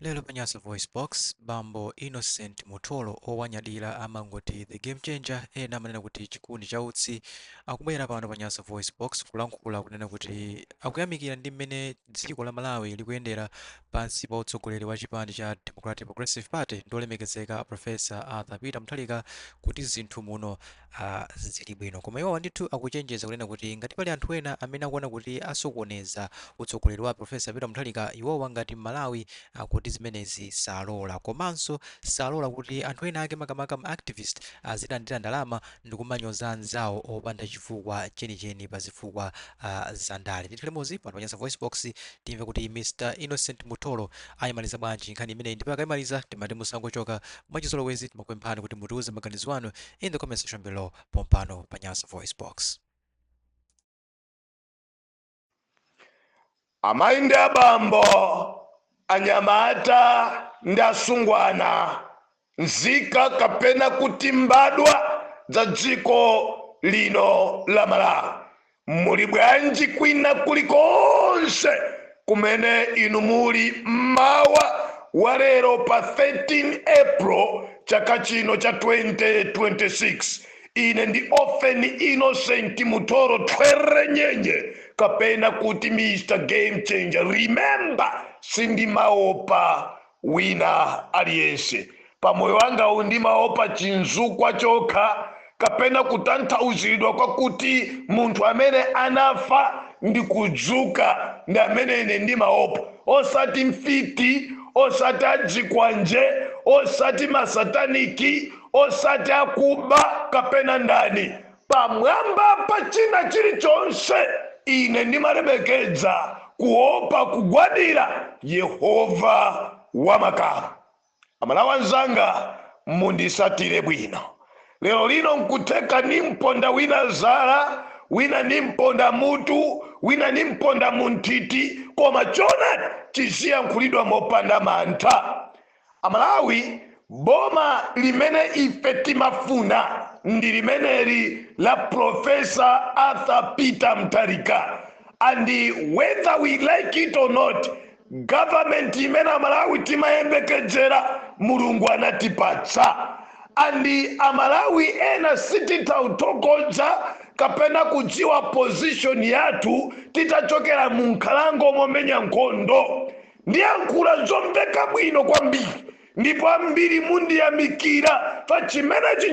Lelo Panyasa Voice Box, Bambo Innocent Mutolo owanyadira amangoti The Game Changer ena amanena kuti chikundi cha utsi akubwera pano Panyasa Voice Box kulankhula kunena kuti akuyamikira ndi mmene dziko la Malawi likuyendera pansi pa utsogoleri wa chipani cha Democratic Progressive Party ndolemekezeka Professor Arthur Peter Mutharika kuti zinthu muno zili bwino. Koma iwo ndithu akuchenjeza kunena kuti ngati pali anthu ena amene akuona kuti asokoneza utsogoleri wa Professor Peter Mutharika iwowa ngati Malawi kuti zimenezi salola, komanso salola kuti anthu ena ake makamaka activist azilandira ndalama ndikumanyoza anzawo opanda chifukwa chenicheni pa zifukwa za ndale. Ndithu limodzi pano Panyasa Voice Box timve kuti Mr. Innocent Mutolo ayimaliza bwanji nkhani imene ndipo akayimaliza timati musangochoka mwachizolowezi timakupemphani kuti mutiuze maganizo anu in the comment section below pompano Panyasa Voice Box. Amainde abambo anyamata ndasungwana nzika kapena kuti mbadwa za dziko lino la Malawi muli bwanji kwina kulikonse kumene inu muli mmawa wa lero pa 13 April chaka chino cha 2026. Ine ndi Often Innocent Mutolo Twerrenyenye kapena kuti Mr. Game Changer. Remember, sindimaopa wina aliyense. Pamoyo wanga undimaopa chinzukwa chokha kapena kutanthauzidwa kwa kuti munthu amene anafa ndi kudzuka ndi amene ine ndimaopa. Osati mfiti, osati ajikwanje, osati masataniki, osati akuba kapena ndani. Pamwamba pa china chilichonse ine ndimalemekeza kuopa kugwadira Yehova wamakalo. Amalawi anzanga mundisatire bwino. Lero lino nkuteka nimponda wina zala, wina nimponda mutu, wina nimponda muntiti, koma chona chisiyankhulidwa mopanda mantha. Amalawi boma limene ife timafuna ndi limeneli la Professor Arthur Peter Mutharika. And whether we like it or not, government imene Amalawi timayembekezera Mulungu anatipatsa. And Amalawi ena sititautokoza kapena kujiwa position yathu titachokera mu nkhalango momenya nkhondo. Ndiyankhula zomveka bwino kwambiri ndipo ambiri mundiyamikira pa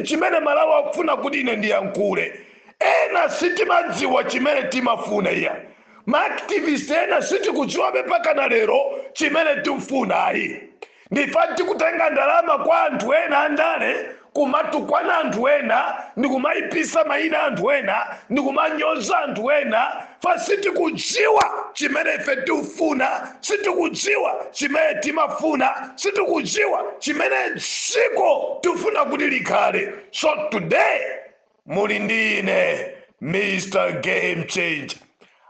chimene Malawi akufuna kuti ine ndiyankhule. Ena sitimadziwa chimene timafuna iya. Ma-activist ena sitikudziwabe pakana lero chimene tifuna ayi. Ndifati kutenga ndalama kwa anthu ena andale, kumatukwana anthu ena, ndikumayipisa mayina anthu ena, ndikumanyoza anthu ena, fa sitikudziwa chimene ife tifuna, sitikudziwa chimene timafuna, sitikudziwa chimene dziko tifuna kuti likhale. So today muli ndi ine Mr. Game Changer.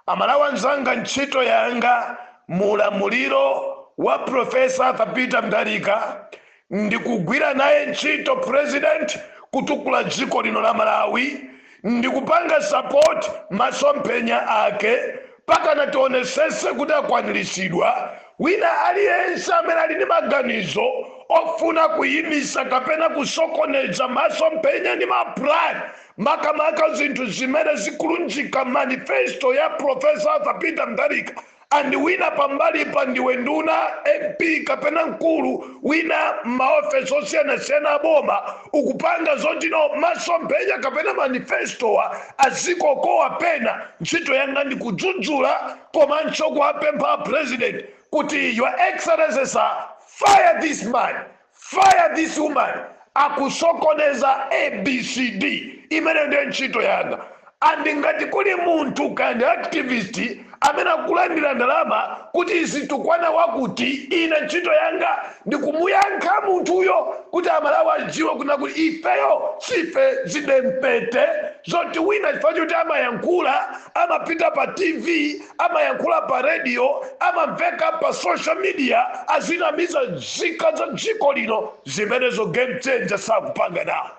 Amalawi anzanga ntchito yanga mulamuliro wa Professor Arthur Peter Mutharika ndikugwira naye ntchito president kutukula dziko lino la Malawi, ndikupanga support masomphenya ake pakana tionesese kuti akwaniritsidwa. Wina aliyense amene ali ndi maganizo ofuna kuyimisa kapena kusokoneza masomphenya ndi maplan makamaka zinthu zimene zikulunjika manifesto ya Professor Arthur Peter Mutharika, and wina pambali pa ndiwe nduna MP kapena mkulu wina maofesi osiyana boma ukupanga zotino masomphenya kapena manifesto azikokowa pena. Ntchito yanga ndi kudzudzula komanso kuwapempha president kuti Your Excellency sir, fire this man, fire this woman akusokoneza ABCD. Imene ndiyo ntchito yanga. Andi ngati kuli munthu kandi activist amene akulandira ndalama kuti izitukwana wakuti, ine ntchito yanga ndikumuyankha munthuyo kuti Amalawi ajiwe kuti ifeyo sife zidempete zoti wina chifukwa choti amayankhula, amapita pa TV, amayankhula pa radio, amamveka pa social media, azinamiza nzika za dziko lino zimenezo Game Changer sakupanga nawo.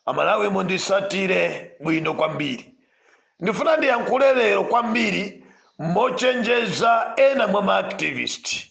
Amalawi mundisatire bwino kwambiri. Ndifuna ndiyankhule lero kwambiri mochenjeza ena mwa ma-activist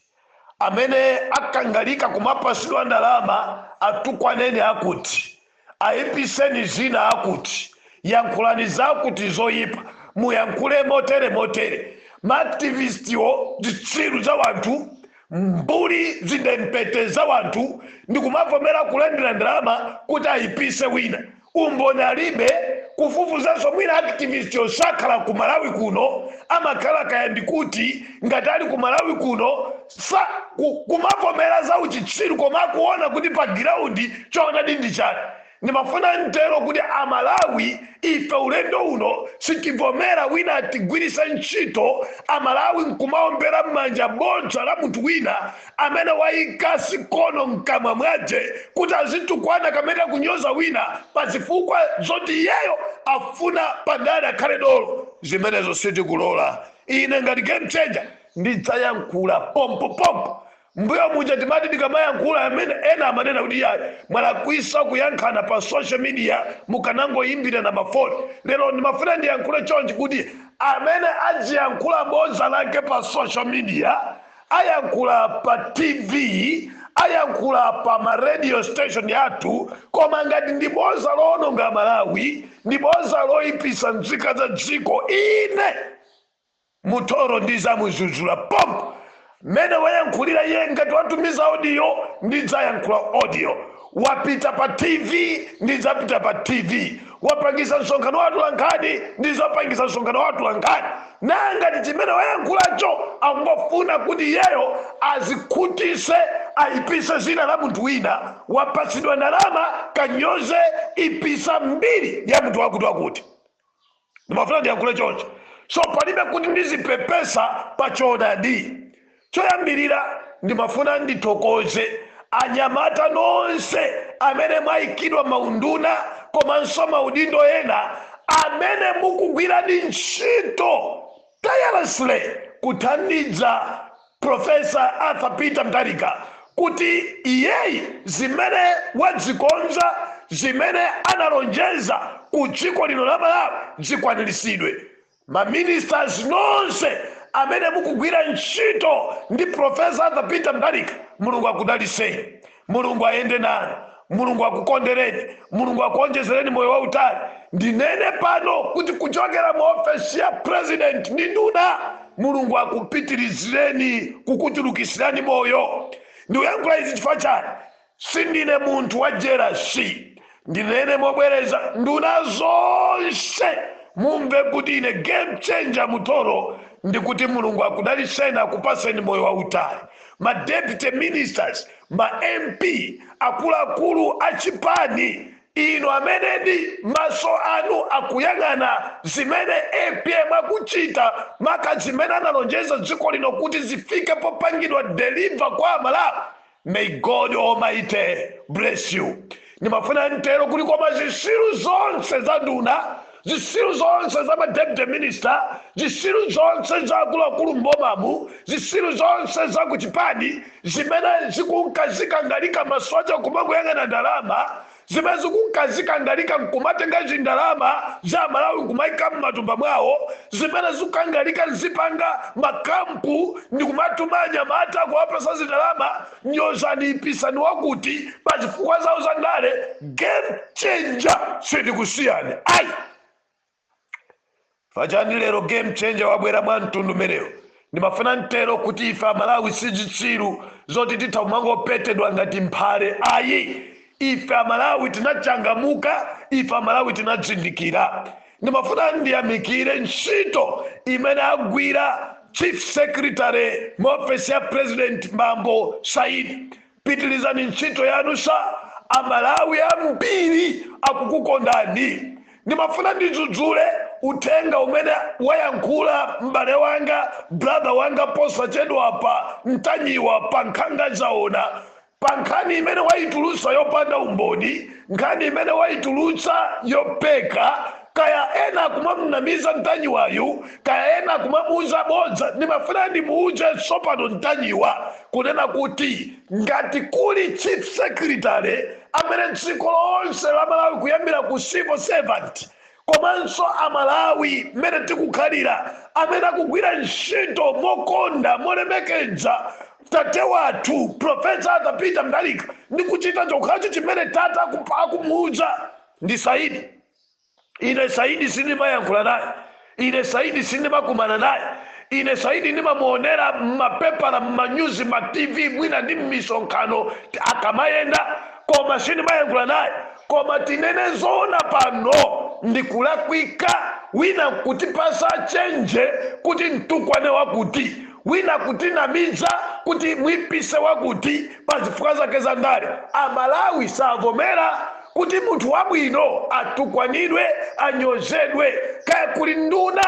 amene akangalika kumapasidwa ndalama atukwaneni akuti, ayipiseni zina akuti, yankhulani zakuti zoyipa, muyankhule motere. Maaktivistiwo zitsiru za wanthu, mbuli zindempete za wanthu, ndikumavomera kulendera ndalama kuti ayipise wina. Umboni alibe kufufuzanso mwina activist yosakhala ku Malawi kuno amakhala kaya ndikuti ngati ali ku Malawi kuno kumavomera za uchitsiru koma akuona kuti pa giraundi choonadi ndi chani. Ndimafuna ntero kuti Amalawi ife ulendo uno sitivomera wina atigwirise ntchito Amalawi nkumaombera m'manja bodza la munthu wina amene wayika kono mkamwa mwaje kuti azitukwana kamene kunyoza wina pazifukwa zoti iyeyo afuna padali akhale dolo. Zimenezo sitikulola. Ine ngati game changer ndidzayankhula pompo. Mbuyo muja timati ndikamayankhula amene ena amanena kuti yayi mwalakwisa kuyankhana pa social media mukanangoyimbira na mafoni. Lero ndimafuna ndiyankhule chonchi kuti amene aziyankhula bodza lake pa social media, ayankhula pa TV, ayankhula pa ma radio station yathu, koma ngati ndi bodza loononga Malawi, ndi bodza loyipisa nzika za dziko, ine Mutoro ndizamuzuzula pompo. Mene wayankhulira iye ngati watumiza audio ndidzayankhula audio, wapita pa TV ndidzapita pa TV, wapangisa msonkhano watu lankhani ndidzapangisa msonkhano watu lankhani. Nangati chimene wayankhulacho angofuna kuti iyeyo azikhutise ayipise zina la munthu wina, wapasidwa ndalama kanyoze ipisa mbiri ya munthu wakuti. Ndimafuna ndiyankhule choncho. So palibe kuti ndizipepesa pa choonadi. Choyambirira ndimafuna ndithokoze anyamata nonse amene mwayikidwa maunduna komanso maudindo ena amene mukugwira ntchito tirelessly kuthandiza Professor Arthur Peter Mutharika kuti iyeyi zimene wadzikonza, zimene analonjeza ku dziko lino la Malawi zikwaniritsidwe. Ma ministers nonse amene mukugwira ntchito ndi Professor Arthur Peter Mutharika, Mulungu akudaliseni, Mulungu ayende nanu, Mulungu akukondereni, Mulungu akuonjezereni moyo wautali. Ndinene pano kuti kuchokera mu ofesi ya president ndi nduna, Mulungu akupitirizireni kukuchulukisirani moyo. Ndikuyankhula izi chifukwa chani? Sindine munthu wa jealousy. Ndinene mobwereza nduna zonse mumve kuti ine game changer Mutoro ndikuti Mulungu akudaliseni akupaseni moyo wautali. Ma deputy ministers, ma MP, akuluakulu achipani, ino amene ndi maso anu akuyang'ana zimene APM akuchita maka zimene analonjeza dziko lino kuti zifike popangidwa deliver kwa Malawi. May God Almighty bless you. Nimafuna ntero kuti koma zisiru zonse za nduna, zisiru zonse za ma deputy minister, zisiru zonse za akuluakulu mbomamu, zisiru zonse za kuchipani zimene zikunkazika ngalika masoja kumanguyang'ana ndalama, zimene zikunkazika ngalika nkumatenga zindalama za Malawi nkumayika m'matumba mwawo, zimene zikukangalika nzipanga makampu ndikumatuma anyamata kuwapasa zindalama nyozani ipisani wakuti pazifukwa zawo za ndale. Game changer sitikusiyani. Ayi fachani lero game changer wabwera mwa mtundu meneyo. Ndimafuna ntero kuti ife Amalawi sizitsiru zoti titha kumangopetedwa ngati mphale. Ayi, ife Amalawi tinachangamuka, ife Amalawi tinadzindikira. Ndimafuna ndiyamikire ntchito imene agwira Chief Secretary mu ofesi ya President Mambo Said. Pitilizani ntchito yanu sa Amalawi ambiri akukukondani. Ndimafuna ndidzudzule uthenga umene wayankhula m'bale wanga, brother wanga posachedwa pa Mtanyiwa pa nkhanga zaona, pa nkhani imene wayitulutsa yopanda umboni, nkhani imene wayitulutsa yopeka, kaya ena kumamnamiza Mtanyiwayu, kaya ena kumamuuza bodza. Ndimafuna ndimuuze tsopano Mtanyiwa kunena kuti ngati kuli Chief Secretary amene dziko lonse la Malawi kuyambira ku civil servant komanso amalawi mmene tikukhalira amene akugwira ntchito mokonda molemekedza tate wathu Profesa Arthur Peter Mutharika ndi kuchita chokhacho chimene tata akumuwuza ndi Saidi. Ine Saidi sindimayankhula naye, ine Saidi sindimakumana naye, ine Saidi ndimamuonera mmapepala mmanyuzi ma TV mwina ndi m'misonkhano akamayenda, koma sindimayankhula naye. Koma tinene zoona pano ndikulakwika wina kutipasa chenje kuti mtukwane wakuti, wina kutinamiza kuti mwipise wakuti pa zifukwa zake za ndale. Amalawi savomera kuti munthu wabwino atukwanidwe, anyozedwe, kaya kuli nduna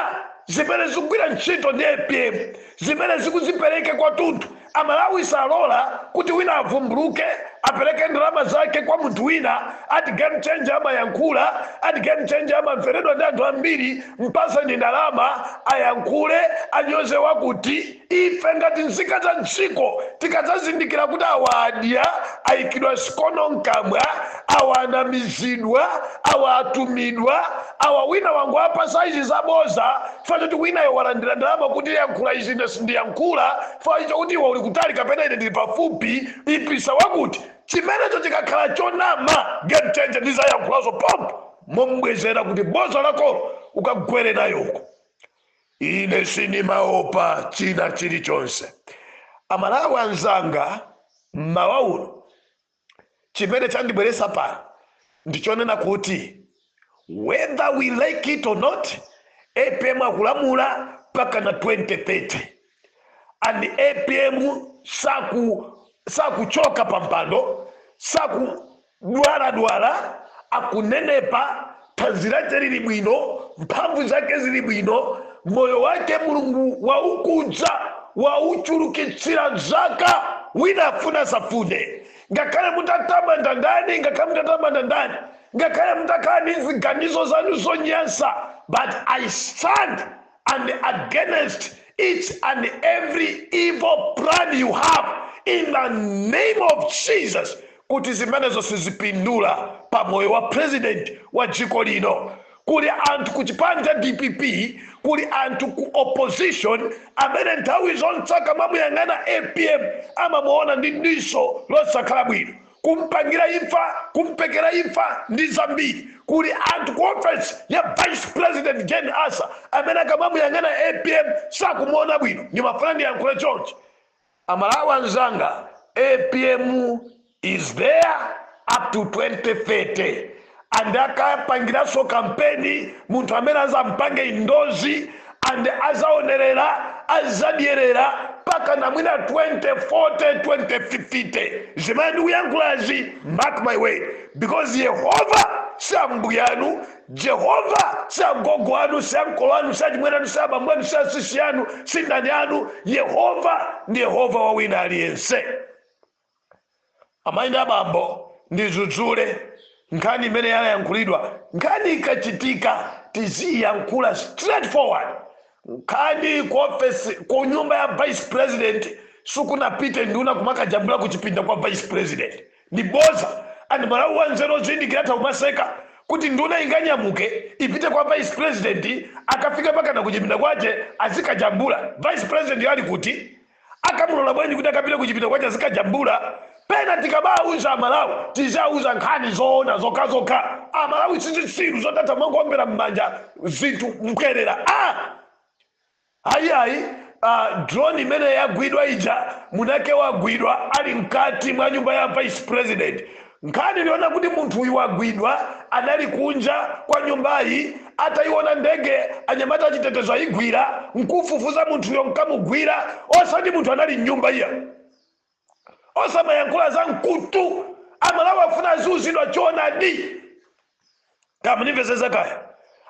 zimene zikugwira ntchito ndi APM zimene zikuzipereke kwathunthu. Amalawi salola kuti wina avumbuluke apereke ndalama zake kwa munthu wina ati game changer amayankhula, ati game changer amamveredwa ndi anthu ambiri, mpasa ndi ndalama ayankhule anyoze wakuti. Ife ngati nzika za dziko tikadzazindikira kuti awa adya, ayikidwa sikono mkamwa, awa anamizidwa, awa atumidwa, awa wina wangu apasa izi zaboza facho kuti winayo walandira ndalama kuti yankhula izi ine sindiyankhula, facho kuti iwe uli kutali kapena ine ndili pafupi, ipisa wakuti. Chimenecho chikakhala chonama, game changer ndizayankhulazo pompo momubwezera kuti boza lako ukagwere nayoko. Ine sindimaopa china chilichonse. Amalawi anzanga mmawa uno chimene chandibweresa pano ndichonena kuti whether we like it or not, APM akulamula mpaka na 2030 and APM sakuchoka pampando, sakudwala akunenepa, thanzi lake lili bwino, mphamvu zake zili bwino, moyo wake Mulungu waukudza wauchulukitsira zaka wina afuna safune. Ngakhale mutatamanda ndani, ngakhale mutatamanda ndani, ngakhale mutakhala ndi ziganizo zanu zonyansa, but I stand and against each and every evil plan you have in the name of Jesus, kuti zimenezo sizipindula pa moyo wa president wa dziko lino. Kuli anthu kuchipanja DPP, kuli anthu ku opposition amene nthawi zonse akamamuyang'ana APM amamuona ndi diso losakhala bwino, kumpangira imfa, kumpekera imfa ndi zambiri. Kuli anthu ku office ya Vice President Jane Asa amene akamamuyang'ana APM sakumuona bwino. Ndimafuna ndiyankhule chonchi. Amalawi anzanga, APM is there up to 2030. And akapangiranso kampeni munthu amene azampange indozi and azaonerera azadyerera paka na mwina 2040 2050. Zimene ndikuyankhulazi, mark my way, because Yehova si ambuye anu, Jehova si agogo anu, si amkolo anu, si achimwene anu, si abambo anu, si asisi anu, si ndani anu. Yehova ndi Yehova wa wina aliyense. Amayi ndi abambo ndidzudzule nkhani imene yayankhulidwa. Nkhani ikachitika tiziyankhula straightforward. Nkhani ku office ku nyumba ya Vice President sukunapite nduna kumakajambula kuchipinda kwa Vice President ndi boza. And Malawi wanzero zindikira kumaseka kuti nduna inganyamuke ipite kwa Vice President, akafika paka na kuchipinda kwache azikajambula. Vice President yali kuti akamulola bwenyi kuti akapite kuchipinda kwache azikajambula. Pena tikabauza Amalawi tizauza nkhani zoona zokazoka. Amalawi sizitsiru zotata mangombera mmanja zinthu mkwerera. Ayi drone imene yagwidwa ija munake wagwidwa ali mkati mwa nyumba ya Vice President. Nkhani liona kuti munthu uyu wagwidwa anali kunja kwa nyumbayi, ataiona ndege anyamata achitetezo ayigwira nkufufuza munthu uyo nkamugwira, osati munthu anali nyumba iya. Osamayankhula za nkutu. Amalawi afuna azuzidwa choonadi. Kama nimveseza kaya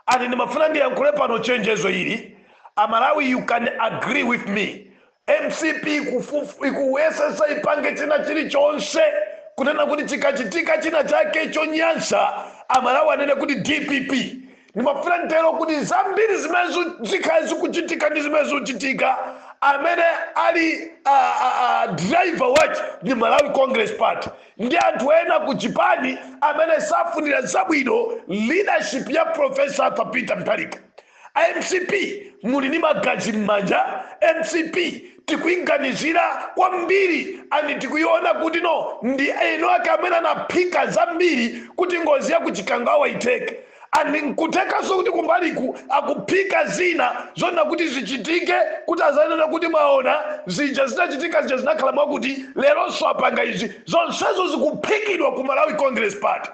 ani nimafuna ndiyankhule pano chenjezo ili. Amalawi, you can agree with me. MCP ikuwesesa ipange china chilichonse kunena kuti chikachitika china chake chonyansa. Amalawi anene kuti DPP. Nimafuna ntero kuti zambiri zimezo zikhazi kuchitika ndi zimezo kuchitika. amene ali driver wachi ndi Malawi Congress Party. Ndi anthu ena ku Chipani amene safunira zabwino leadership ya Professor Arthur Peter Mutharika. MCP muli ni magazi m'manja. MCP tikuiganizira kwambiri ani tikuiona kuti no ndi eno ake amene anaphika zambiri kuti ngozi ya kuchikangawa iteke. Ani nkutekaso kuti kumbaliku akuphika zina zona kuti zichitike kuti azanena kuti maona zija zinachitika zija zinakhala mwakuti leronso apanga izi zonsezo zikuphikidwa ku Malawi Congress Party.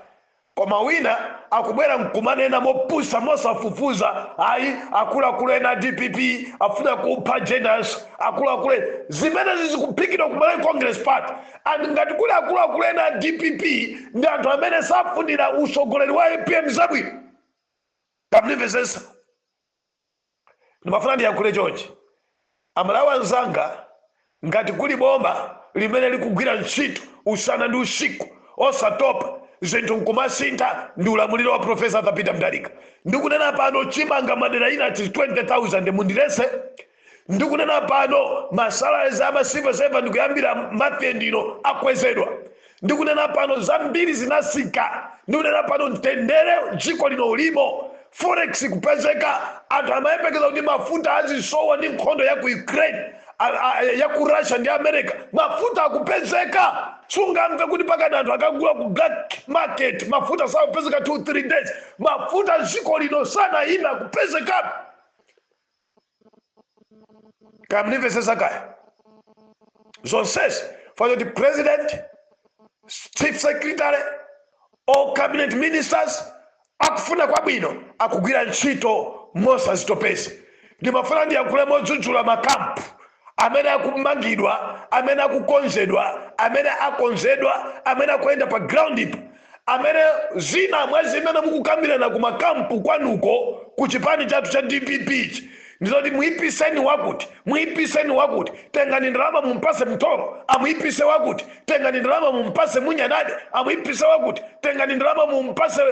Koma wina akubwera mkumanena mopusa mosafufuza ayi akulu ena DPP afuna kupha Jeners akulu zimene zikuphikidwa ku Malawi Congress Party. And ngati kuli akulu ena DPP ndi anthu amene safunira usogoleri wa APM zabwino. Kamnivesesa ndimafuna ndiyankhule chonchi Amalawi anzanga, ngati kuli bomba limene likugwira ntchito usana ndi usiku osatopa zinthu nkumasintha ndi ulamuliro wa Professor Arthur Peter Mutharika. Ndikunena pano chimanga madera ina ati 20,000 mundirese. Ndikunena pano masalaries ama civil servant ndikuyambira mapendino akwezedwa. Ndikunena pano zambiri zinasika. Ndikunena pano mtendere dziko lino ulimo. Forex kupezeka, anthu amayembekeza kuti mafuta azisowa ndi nkhondo ya ku Ukraine ya ku Russia ndi America, mafuta akupezeka. Sungamve kuti pakati anthu akagula ku black market mafuta sakupezeka 2-3 days. Mafuta dziko lino sana ina kupezeka. Kamnivesesa kaya zonsesi for the president, chief secretary or cabinet ministers akufuna kwabwino akugwira ntchito mosazitopesa. Ndimafuna ndiyankhule modzudzula makampu amene akumangidwa, amene akukonzedwa, amene akonzedwa, amene akuyenda pa ground ipo, amene zina mwezi imene mukukambirana ku makampu kwanuko ku chipani chathu cha DPP ndizoti muipiseni wakuti, muipiseni wakuti, tengani ndalama mumpase Mtoro, amuipise wakuti, tengani ndalama mumpase Munyanade, amuipise wakuti, tengani ndalama mumpase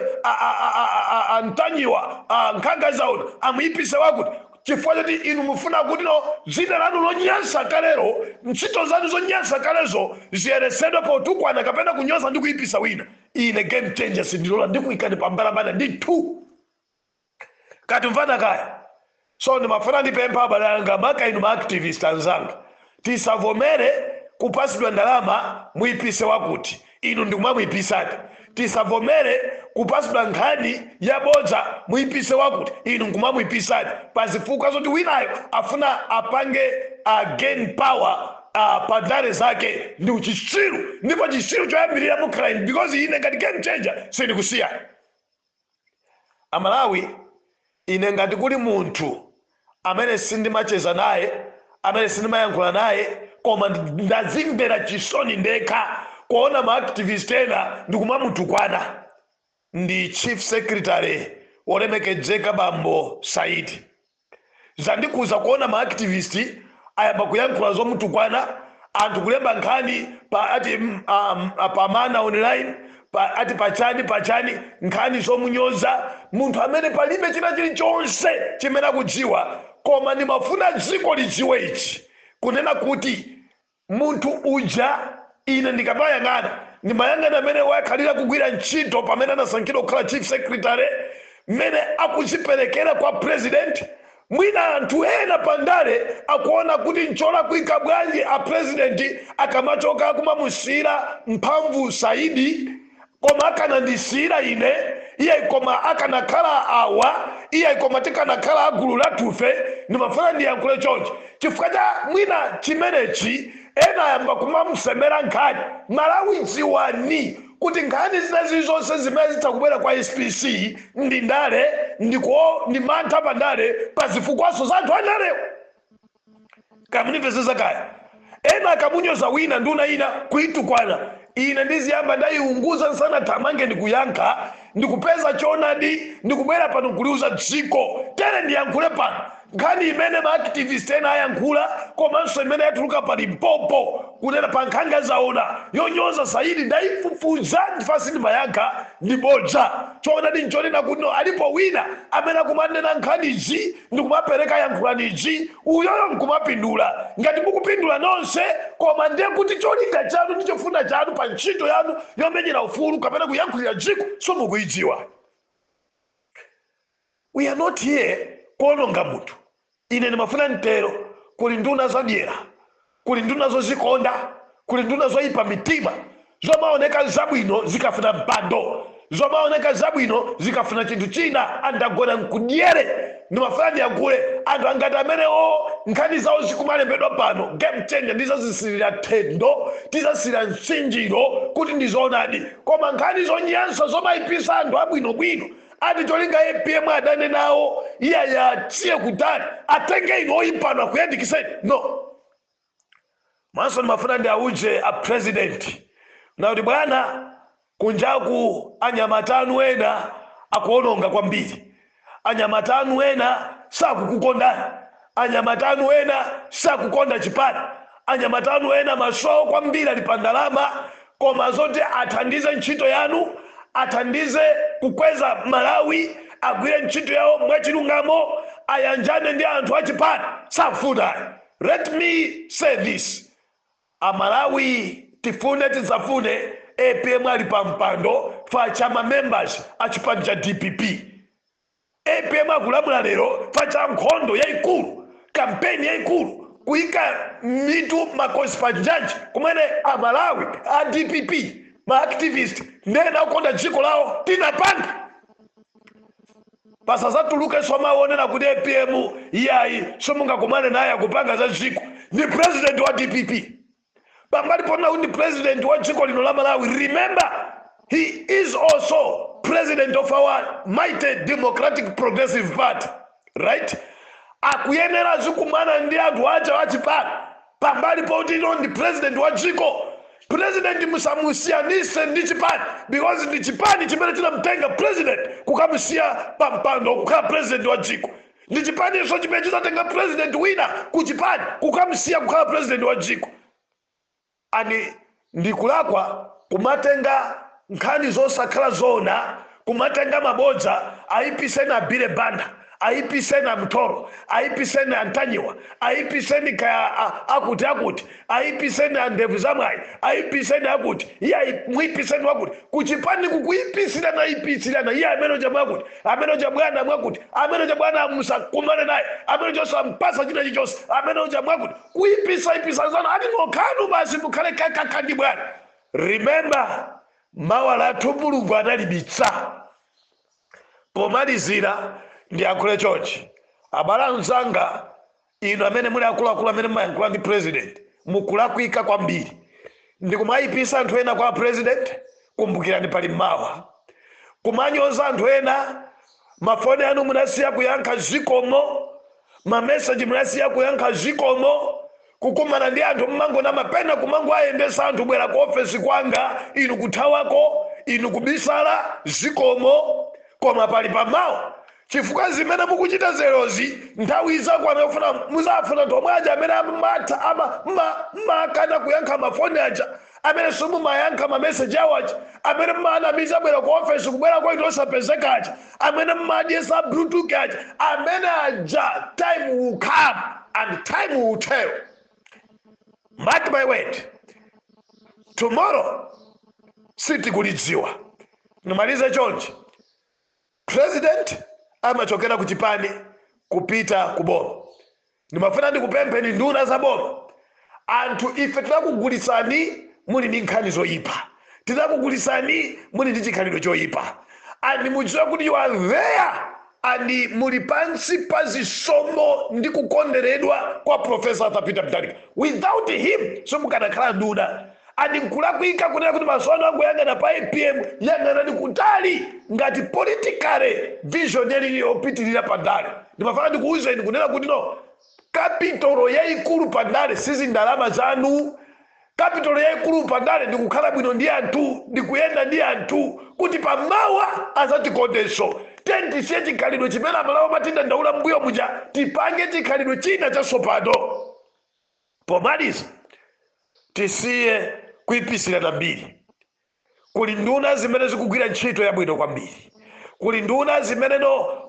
Ntanyiwa, Nkhangazauna, amuipise wakuti. Chifukwa choti inu mufuna kuti no zina lanu lonyansa kalero, ntchito zanu zonyansa kalezo ziyeresedwe potukwana kapena kunyoza ndi kuipisa wina. Ine game changer sindilola ndikuyikani pambalambana ndi 2 kati mvana kaya. So ndimafuna ndipempha abale anga maka inu ma-activist anzanga tisavomere kupasidwa ndalama muipise wakuti, inu ndikumwa muipisati. Tisavomere kupasidwa nkhani yabodza muipise wakuti, inu ndikumwa muipisati. Pazifukwa zoti winayo afuna apange gain power padare zake ndi uchitsiru, ndipo chitsiru choyambirira mu crime because ine ngati game changer sindikusiya. Amalawi ine ngati kuli munthu amene sindimacheza naye, amene sindimayankhula naye, koma ndazimvera chisoni ndekha kuona ma-activist ena ndikumamutukwana, ndi chief secretary wolemekedzeka Bambo Saidi. Zandikuza kuona ma-activist ayamba kuyankhula zomutukwana, anthu kulemba nkhani pamana online, ati pachani nkhani zomunyoza munthu amene palibe china chilichonse chimene akudziwa, koma ndimafuna dziko lidziwe ichi kunena kuti munthu uja ine ndikamayang'ana ndimayang'ana amene wakhalira kugwira ntchito pamene anasankhidwa kukhala chief secretary, mmene akuziperekera kwa president. Mwina anthu ena pandale akuona kuti nchola kuika bwanji a president akamachoka kumamusira mphamvu Saidi, koma akanandisira ine iye koma akanakhala awa iye koma tikanakhala agulu latufe. Ndimafuna ndiyankhule chonchi chifukwa cha mwina chimenechi ena ayamba kumamusemera nkhani. Malawi dziwani kuti nkhani zinezi zonse zimene zitakubwera kwa SPC ndi ndale ndi mantha pandale pazifukwaso za anthu andalewo. Kamunipesesa kaya ena akamunyoza wina nduna ina kuitukwana, ine ndiziyamba ndayiunguza nsana tamange ndikuyankha ndikupeza choonadi ndikubwera pano kuliuza dziko tere ndiyankhule pano nkhani imene maactivist ena ayankhula komanso imene yatuluka pa Limpopo kunena pa nkhanga zaona yonyoza Saidi ndayifufuza ndifasi ndimayankha ndibodza choonadi nchonena kuti alipo wina amene akumanena nkhanizi ndikumapereka yankhulanizi uyoyo nkumapindula ngati mukupindula nonse koma ndiye kuti cholinga chanu ndi chofuna chanu pa ntchito yanu yomenyera ufulu kapena kuyankhulira dziko somukuyidziwa. We are not here kuononga munthu. Ine ndimafuna ntero kuli nduna zadyera, kuli nduna zozikonda, kuli nduna zoyipa mitima, zomaoneka zabwino zikafuna mpando, zomaoneka zabwino zikafuna chinthu china andagona nkudyere. Ndimafuna ndiyankhule anthu angati amenewo nkhani zawo zikumalembedwa pano game changer ndizazisirira thendo tizasirira msinjiro kuti ndizoonadi, koma nkhani zonyansa zomayipisa anthu abwinobwino ati cholinga APM adane nawo iye ayatsiye kutali atenge ino oyimpano akuyandikiseni no. Manso ndimafuna ndiawuze a president na kuti bwana kunjaku anyamatanu ena akuononga kwambiri, anyamatanu ena sakukukondani, anyamatanu ena sakukonda chipani, anyamatanu ena masowo kwambiri ali pa ndalama koma zoti athandize ntchito yanu, athandize kukweza Malawi, agwire ntchito yawo mwachilungamo, ayanjane ndi anthu achipani safuna. Let me say this, Amalawi tifune tidzafune APM ali pa mpando fachama members achipani cha DPP. APM akulamula lero facha nkhondo yaikulu, kampeni yaikulu kuyika mitu makosi pa jaji kumene Amalawi a DPP maactivist ndena ukonda dziko lawo tinapanga pasazatuluke somaonera kuti APM iyayi somungakumane naye akupanga za dziko ni president wa DPP pambali pona kuti president wa dziko lino la Malawi. Remember, he is also president of our mighty Democratic Progressive Party, right? Akuyenera zikumana ndi anthu aja wachipani pambali poti ino ndi president wa dziko. President musamusiyanise ndi chipani because ndi chipani chimene chinamtenga president kukamusiya pampando kukhala president wa dziko. Ndi chipani iso chimene chinatenga president wina kuchipani kukamusiya kukhala president wa dziko. Ani ndikulakwa kumatenga nkhani zosakhala zona, kumatenga mabodza ayipiseni Abile Banda, ayipiseni Mtoro, ayipiseni Antanyiwa, ayipiseni kaya akuti, ayipiseni Ndevu Zamwayi, ayipiseni akuti, iye muyipiseni wakuti, kuchipani kukuyipisirana iye amenoja mwakuti, amenoja bwana mwakuti, amenoja bwana musakumane naye, amenoja sampasa china chichonse, amenoja mwakuti, kuyipisa zana ati nokhanu basi mukhale kakakandi bwana. Remember, mawala tumbulungu analibitsa. Pomalizira ndiyankhule chonchi, abalanzanga ino amene muli akuluakulu amene mumayankhula ndi president mukulakwika kwambiri ndikumayipisa anthu ena kwa president. Kumbukirani pali mawa kumanyoza anthu ena, mafoni anu munasiya kuyankha zikomo, mameseji munasiya kuyankha zikomo, kukumana ndi anthu mmangona mapena kumango ayendesa anthu bwera ku ofesi kwanga inu kuthawako, inu kubisala zikomo. Koma pali pamawa chifukwa zimene mukuchita zerozi nthawi zako amefuna muzafuna tomwe aja amene makana kuyankha mafoni aja, amene simumayankha mameseji awo aja, amene mmanamiza bwera ku ofesi kubwera kwa inu osapezeka aja, amene mmadyesa bluetooth aja, amene aja time will come and time will tell. Mark my word, tomorrow sitikulidziwa. Nimalize chonchi, president amachokera kuchipani kupita kuboma. Ndimafuna ndikupempheni nduna za boma, anthu ife tidakugulisani muli ndi nkhani zoyipa, tidakugulisani muli ndi chikhalidwe choyipa, and mudziwe kuti you are there and muli pansi pa zisomo ndi kukonderedwa kwa Professor Arthur Peter Mutharika. Without him simukanakhala nduna. Andi nkulakwika kunena kuti masono angu yang'ana pa APM yang'anani kutali ngati politically vision yeli yopitirira pandale. Ndimafana ndikuwuzeni kunena kuti no, kapitolo yayikulu pandale sizi ndalama zanu, kapitolo yayikulu pandale ndikukhala bwino ndi anthu, ndikuyenda ndi anthu kuti pamawa azatikondenso. tisiye chikhalidwe chimene amalawo matinda ndaula mbuyo muja tipange chikhalidwe china chatsopano. Pomaliza tisiye kuyipisirana mbiri. Kuli nduna zimene zikugwira ntchito yabwino kwambiri. Kuli nduna zimene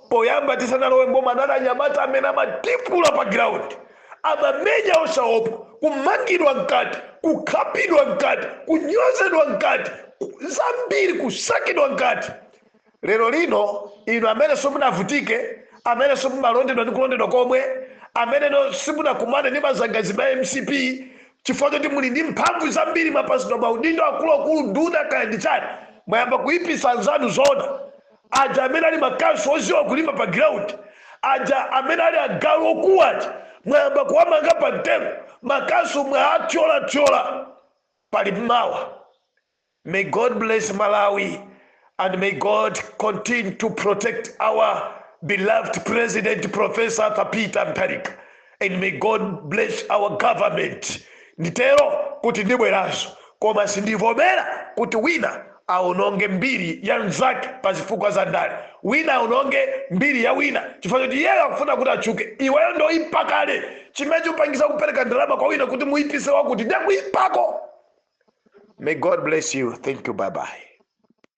poyamba tisanalowe mboma anali anyamata amene amatipula pa ground, amamenya osaopa, kumangidwa mkati, kukhapidwa mkati, kunyozedwa mkati, zambiri kusakidwa mkati. Lero lino inu amene simunavutike, amene simumalondedwa ndi kulondedwa komwe, amene simunakumane ndi mazangazi ma MCP, chifukwa choti muli ndi mphamvu zambiri, mapasidwa maudindo akuluakulu, nduna kaya ndi chani, mwayamba kuyipisa anzanu zona. Aja amene ali makanso oziwa kulima pa ground, aja amene ali agalu okuwati, mwayamba kuwamanga pa mtengo, makanso mwaatyola pali mawa. May God bless Malawi, and may God continue to protect our beloved President Professor Arthur Peter Mutharika, and may God bless our government. Nditero kuti ndibweranso, koma sindivomera kuti wina aononge mbiri ya mzake pa zifukwa za ndale, wina aononge mbiri ya wina chifukwa choti yeye akufuna kuti achuke. Iweyo ndo ipakale chimene upangisa kupereka ndalama kwa wina kuti muipise wakuti ndakuipako. May God bless you. Thank you. Bye bye.